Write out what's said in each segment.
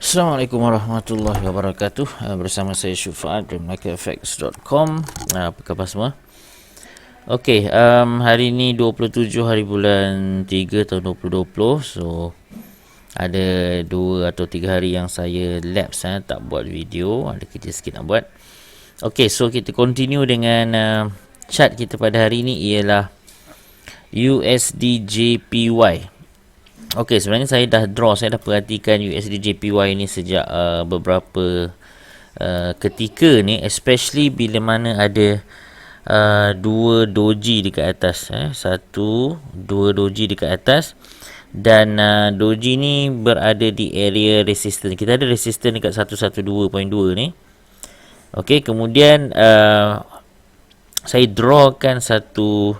Assalamualaikum warahmatullahi wabarakatuh. Bersama saya Syufa'ad dari MarketFX.com. Apa khabar semua? Okey, hari ni 27 hari bulan 3 tahun 2020. So ada 2 atau 3 hari yang saya lapse tak buat video, ada kerja sikit nak buat. Okey, so kita continue dengan chart kita pada hari ini ialah USD/JPY. Okey, sebenarnya saya dah perhatikan USD/JPY ni sejak beberapa ketika ni, especially bila mana ada dua doji dekat atas, dua doji dekat atas, dan doji ni berada di area resistance. Kita ada resistance dekat 112.2 ni. Okey, kemudian saya drawkan satu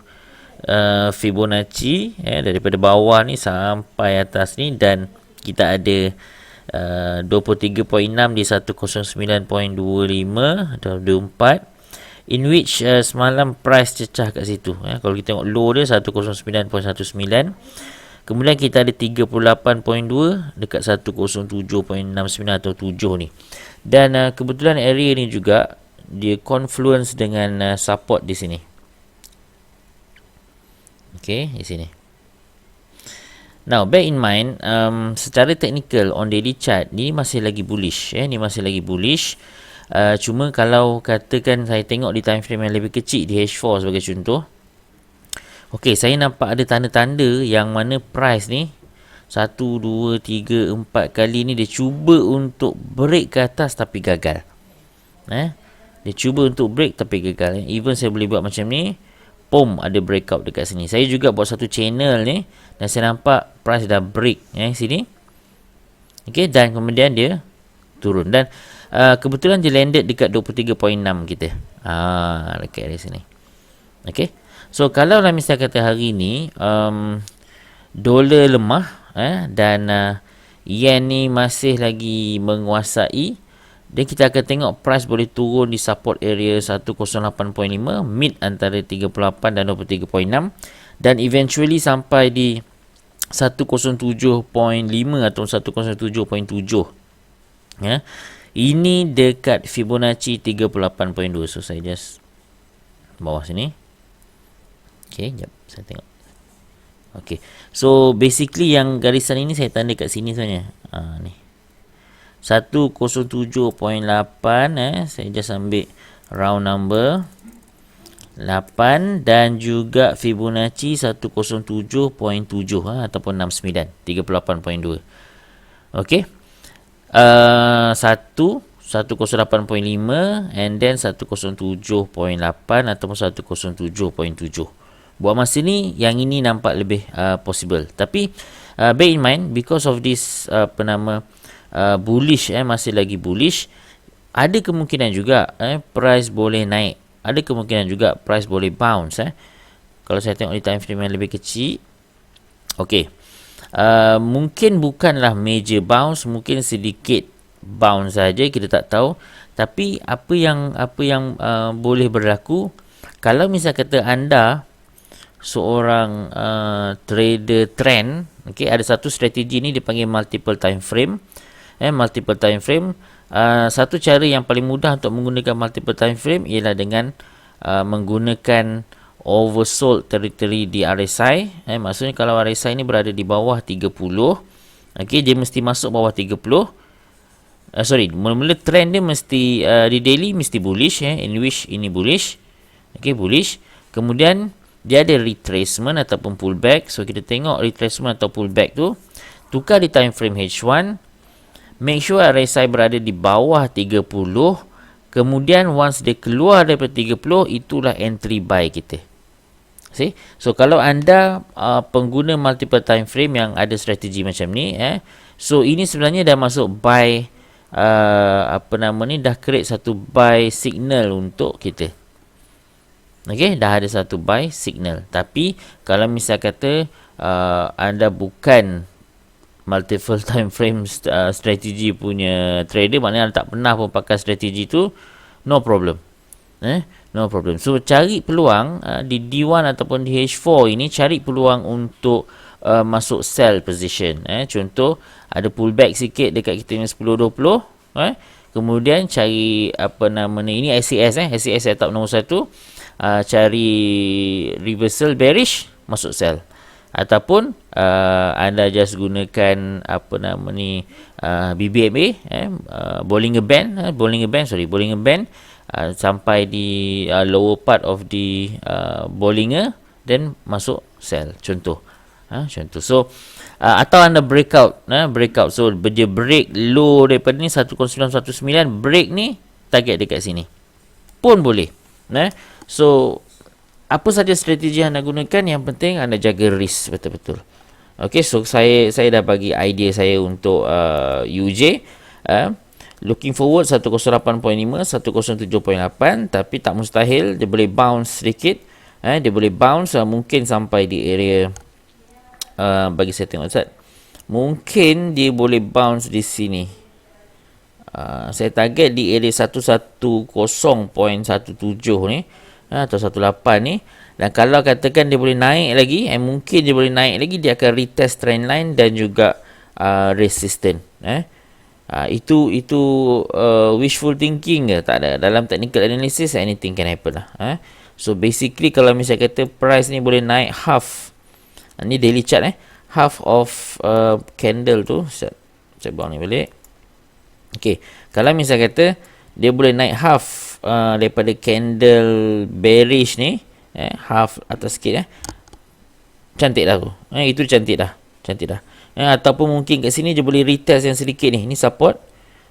Fibonacci daripada bawah ni sampai atas ni, dan kita ada 23.6 di 109.25 atau 24, in which semalam price cecah kat situ. Kalau kita tengok low dia 109.19, kemudian kita ada 38.2 dekat 107.69 atau 7 ni, dan kebetulan area ni juga dia confluence dengan support di sini. Okay, di sini. Now, bear in mind, secara technical on daily chart ni masih lagi bullish. Ni masih lagi bullish. Cuma kalau katakan saya tengok di time frame yang lebih kecil, di H4 sebagai contoh. Okay, saya nampak ada tanda-tanda yang mana price ni 1, 2, 3, 4 kali ni dia cuba untuk break ke atas tapi gagal. Dia cuba untuk break tapi gagal. Even saya boleh buat macam ni, ada breakout dekat sini. Saya juga buat satu channel ni dan saya nampak price dah break sini. Okey, dan kemudian dia turun, dan kebetulan dia landed dekat 23.6 kita. Dekat di sini. Okey. So kalau lah misalnya kata hari ni dolar lemah dan yen ni masih lagi menguasai, dan kita akan tengok price boleh turun di support area 108.5, mid antara 38 dan 23.6, dan eventually sampai di 107.5 atau 107.7. Ini dekat Fibonacci 38.2. So saya just bawah sini. Okay, jap saya tengok. Okay, so basically yang garisan ini saya tanda kat sini sebenarnya. Ni 107.8, saya just ambil round number 8, dan juga Fibonacci 107.7 ataupun 69, 38.2. Okey. 108.5 and then 107.8 ataupun 107.7. Buat masa ni yang ini nampak lebih possible. Tapi bear in mind, because of this bullish, masih lagi bullish, ada kemungkinan juga price boleh naik, ada kemungkinan juga price boleh bounce. Kalau saya tengok di time frame yang lebih kecil, okey, mungkin bukanlah major bounce, mungkin sedikit bounce saja, kita tak tahu. Tapi apa yang boleh berlaku, kalau misal kata anda seorang trader trend, okey, ada satu strategi ni dipanggil multiple time frame. Multiple time frame, satu cara yang paling mudah untuk menggunakan multiple time frame ialah dengan menggunakan oversold territory di RSI. Maksudnya kalau RSI ni berada di bawah 30, okey, dia mesti masuk bawah 30. Mula-mula trend dia mesti di daily mesti bullish, in which ini bullish. Okey, bullish. Kemudian dia ada retracement ataupun pullback. So kita tengok retracement atau pullback tu, tukar di time frame H1. Make sure RSI berada di bawah 30. Kemudian once dia keluar daripada 30, itulah entry buy kita. See? So kalau anda pengguna multiple time frame yang ada strategi macam ni, so ini sebenarnya dah masuk buy, dah create satu buy signal untuk kita. Okey, dah ada satu buy signal. Tapi kalau misal kata anda bukan multiple time frame strategi punya trader, maknanya anda tak pernah pun pakai strategi tu, no problem. No problem. So cari peluang di D1 ataupun di H4 ini, cari peluang untuk masuk sell position. Contoh ada pullback sikit dekat kita punya 10-20, kemudian cari apa nama ni, ini SCS SCS setup nombor 1, cari reversal bearish, masuk sell. Ataupun anda just gunakan apa nama ni, BBMA, Bollinger Band, sampai di lower part of the Bollinger, then masuk sell, contoh. So atau anda breakout, so dia break low daripada ni 1919, break ni target dekat sini pun boleh. So apa saja strategi anda gunakan, yang penting anda jaga risk betul-betul. Okay, so saya dah bagi idea saya untuk UJ. Looking forward 108.5, 107.8, tapi tak mustahil dia boleh bounce sedikit. Dia boleh bounce mungkin sampai di area, bagi saya tengok Ustaz, mungkin dia boleh bounce di sini. Saya target di area 110.17 ni, atau 18 ni. Dan kalau katakan dia boleh naik lagi, mungkin dia boleh naik lagi, dia akan retest trend line dan juga resistance. Itu wishful thinking ke? Tak ada. Dalam technical analysis, anything can happen lah. So basically kalau misalnya kata price ni boleh naik half, ni daily chart, half of candle tu, saya buang ni balik. Okay, kalau misalnya kata dia boleh naik half daripada candle bearish ni, half atas sikit, cantik dah tu. Itu cantik dah. Ataupun mungkin kat sini dia boleh retest yang sedikit ni. Ni support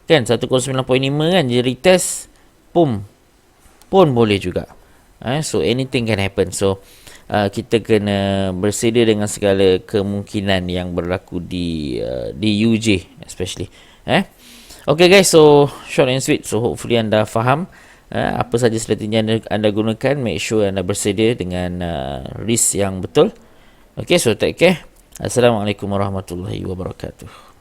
kan 109.5 kan, dia retest pun boleh juga. So anything can happen. So kita kena bersedia dengan segala kemungkinan yang berlaku di UJ especially. Okay guys, so short and sweet. So hopefully anda faham apa saja strategi anda gunakan. Make sure anda bersedia dengan risk yang betul. Okay, so take care. Assalamualaikum warahmatullahi wabarakatuh.